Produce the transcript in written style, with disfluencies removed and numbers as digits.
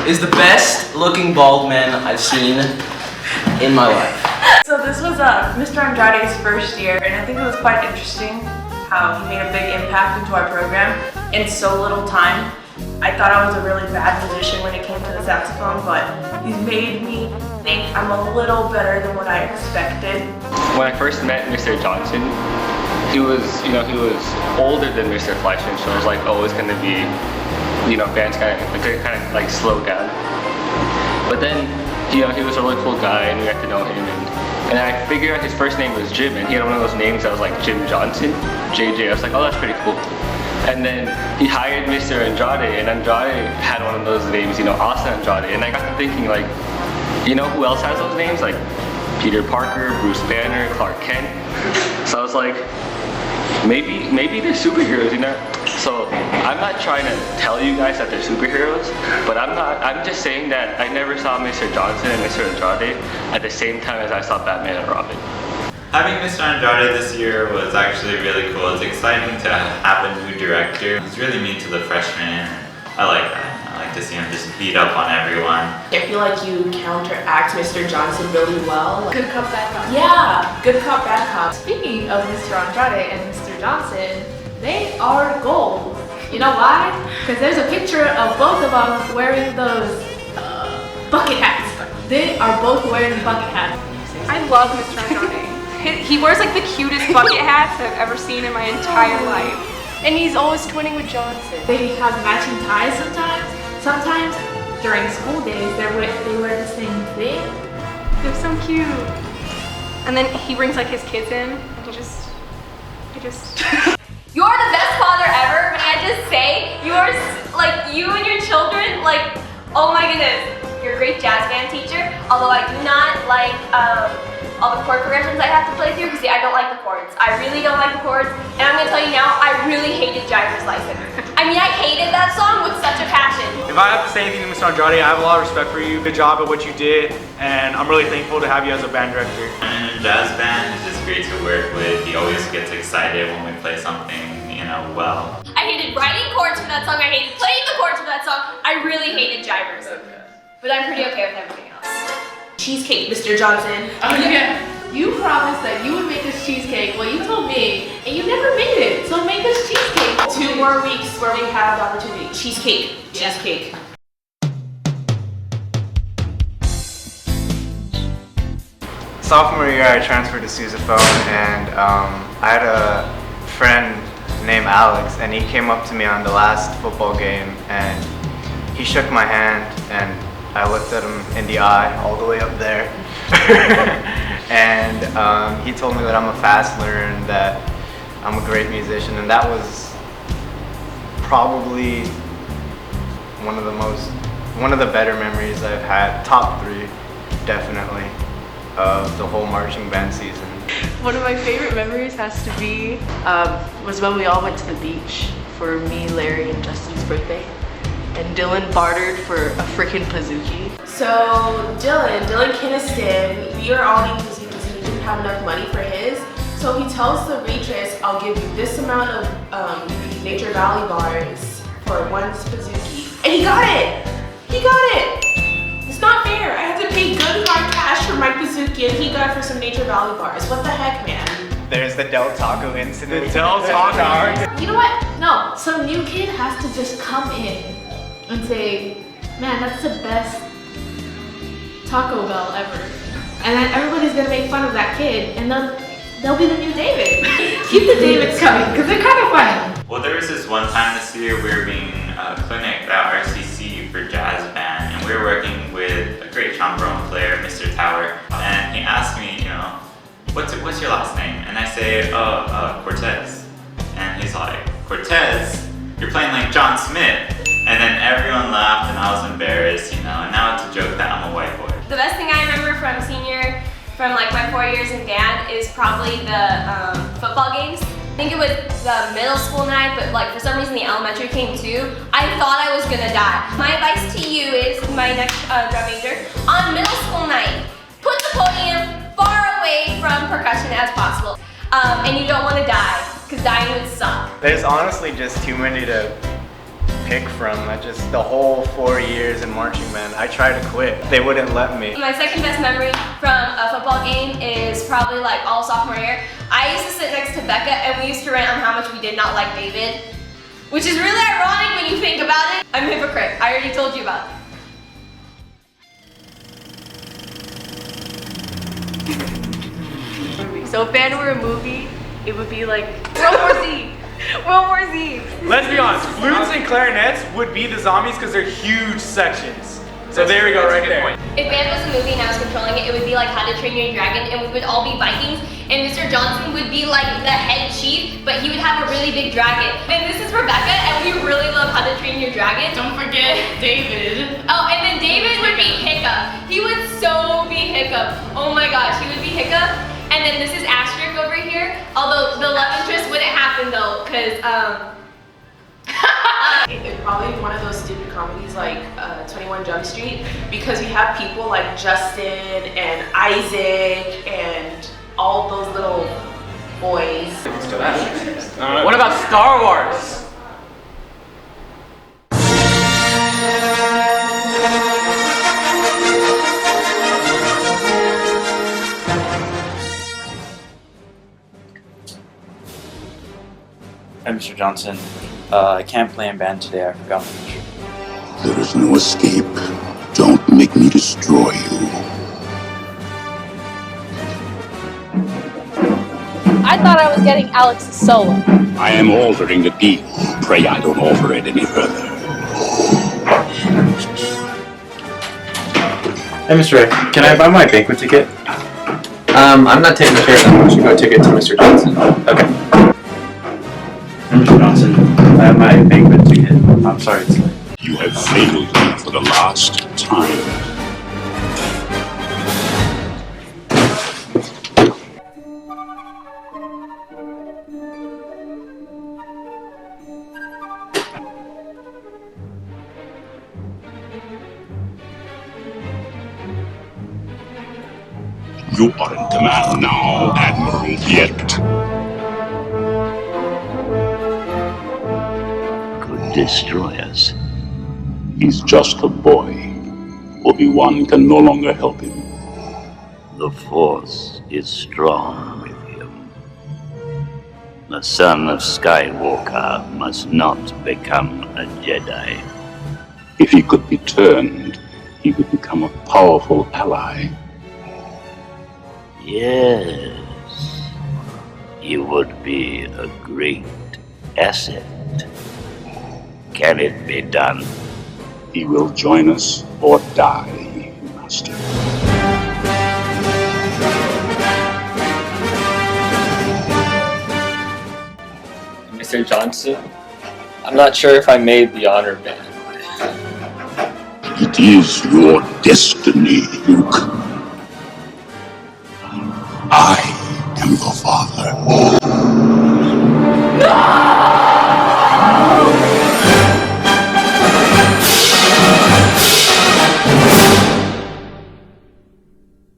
is the best looking bald man I've seen in my life. So this was Mr. Andrade's first year, and I think it was quite interesting how he made a big impact into our program in so little time. I thought I was a really bad musician when it came to the saxophone, but he's made me think I'm a little better than what I expected. When I first met Mr. Johnson, he was older than Mr. Fleischman, so it was like always going to be, bands kind of like slow down. But then, he was a really cool guy, and we got to know him, and I figured out his first name was Jim, and he had one of those names that was like Jim Johnson, JJ. I was like, oh, that's pretty cool. And then he hired Mr. Andrade, and Andrade had one of those names, Austin Andrade, and I got to thinking, like, who else has those names? Like Peter Parker, Bruce Banner, Clark Kent. So I was like, maybe they're superheroes, So I'm not trying to tell you guys that they're superheroes, but I'm just saying that I never saw Mr. Johnson and Mr. Andrade at the same time as I saw Batman and Robin. Having Mr. Andrade this year was actually really cool. It's exciting to have a new director. He's really mean to the freshmen. I like that. I like to see him just beat up on everyone. I feel like you counteract Mr. Johnson really well. Good cop, bad cop. Yeah, good cop, bad cop. Speaking of Mr. Andrade and Mr. Johnson, they are gold. You know why? Because there's a picture of both of them wearing those bucket hats. They are both wearing bucket hats. I love Mr. Andrade. He wears like the cutest bucket hats I've ever seen in my entire life. And he's always twinning with Johnson. They have matching ties sometimes. Sometimes during school days they wear the same thing. They're so cute. And then he brings like his kids in and he just You're the best father ever. May I just say, you and your children, oh my goodness. You're a great jazz band teacher, although I do not like all the chord progressions I have to play through, because I don't like the chords. I really don't like the chords, and I'm gonna tell you now, I really hated Driver's License. I mean, I hated that song with such a passion. If I have to say anything to Mr. Andrade, I have a lot of respect for you. Good job at what you did, and I'm really thankful to have you as a band director. And in a jazz band, it's just great to work with. He always gets excited when we play something, well. I hated writing chords for that song, I hated playing the chords for that song, I really hated Drivers. But I'm pretty okay with everything else. Cheesecake, Mr. Johnson. Oh yeah. You promised that you would make us cheesecake. Well, you told me, and you never made it. So make us cheesecake. 2 more weeks where we have the opportunity. Cheesecake. Cheesecake. Sophomore year, I transferred to Sousaphone, and I had a friend named Alex, and he came up to me on the last football game, and he shook my hand, and I looked at him in the eye all the way up there. And he told me that I'm a fast learner and that I'm a great musician, and that was probably one of the better memories I've had, top 3 definitely, of the whole marching band season. One of my favorite memories has to be was when we all went to the beach for me, Larry, and Justin's birthday. And Dylan bartered for a freaking pizookie. So Dylan Kinniston, we were all eating pizookies and he didn't have enough money for his. So he tells the waitress, I'll give you this amount of Nature Valley bars for 1 pizookie. And he got it! He got it! It's not fair. I had to pay good hard cash for my pizookie and he got it for some Nature Valley bars. What the heck, man? There's the Del Taco incident. The Del Taco. You know what? No, some new kid has to just come in and say, man, that's the best Taco Bell ever. And then everybody's gonna make fun of that kid, and then they'll be the new David. Keep the Davids coming, because they're kind of funny. Well, there was this one time this year we were being clinic at RCC for jazz band, and we were working with a great trombone player, Mr. Tower, and he asked me, what's your last name? And I say, Cortez. And he's like, Cortez? You're playing like John Smith. And then everyone laughed and I was embarrassed, and now it's a joke that I'm a white boy. The best thing I remember from my 4 years in band is probably the football games. I think it was the middle school night, but for some reason the elementary came too. I thought I was gonna die. My advice to you is, my next drum major, on middle school night, put the podium far away from percussion as possible. And you don't want to die, because dying would suck. There's honestly just too many to pick from. The whole 4 years in marching band, I tried to quit. They wouldn't let me. My second best memory from a football game is probably like all sophomore year. I used to sit next to Becca and we used to rant on how much we did not like David, which is really ironic when you think about it. I'm a hypocrite. I already told you about it. So if band were a movie, it would be like World War Z. World War Z. Let's be honest, flutes and clarinets would be the zombies because they're huge sections. So there we go, right there. If band was a movie and I was controlling it, it would be like How to Train Your Dragon, and we would all be Vikings, and Mr. Johnson would be like the head chief, but he would have a really big dragon. And this is Rebecca, and we really love How to Train Your Dragon. Don't forget David. Oh, and then David would be Hiccup. He would so be Hiccup. Oh my gosh, he would be Hiccup. And then this is Asterisk over here. Although the love interest wouldn't happen though, because It's probably one of those stupid comedies like 21 Jump Street, because we have people like Justin and Isaac and all those little boys. What about Star Wars? Hey, Mr. Johnson. I can't play in band today. I forgot my shirt. There is no escape. Don't make me destroy you. I thought I was getting Alex's solo. I am altering the deal. Pray I don't alter it any further. Hey, Mr. Rick. Can I buy my Banquet ticket? I'm not taking care of that. Why don't you go take it to Mr. Johnson? Okay. Mr. Johnson, I have my Banquet ticket. I'm sorry it's late. You have failed me for the last time. You are in command now, Admiral Yet. Could destroy us. He's just a boy. Obi-Wan can no longer help him. The Force is strong with him. The son of Skywalker must not become a Jedi. If he could be turned, he would become a powerful ally. Yes, he would be a great asset. Can it be done? He will join us or die, Master. Mr. Johnson, I'm not sure if I made the honor band. It is your destiny, Luke. I am your father.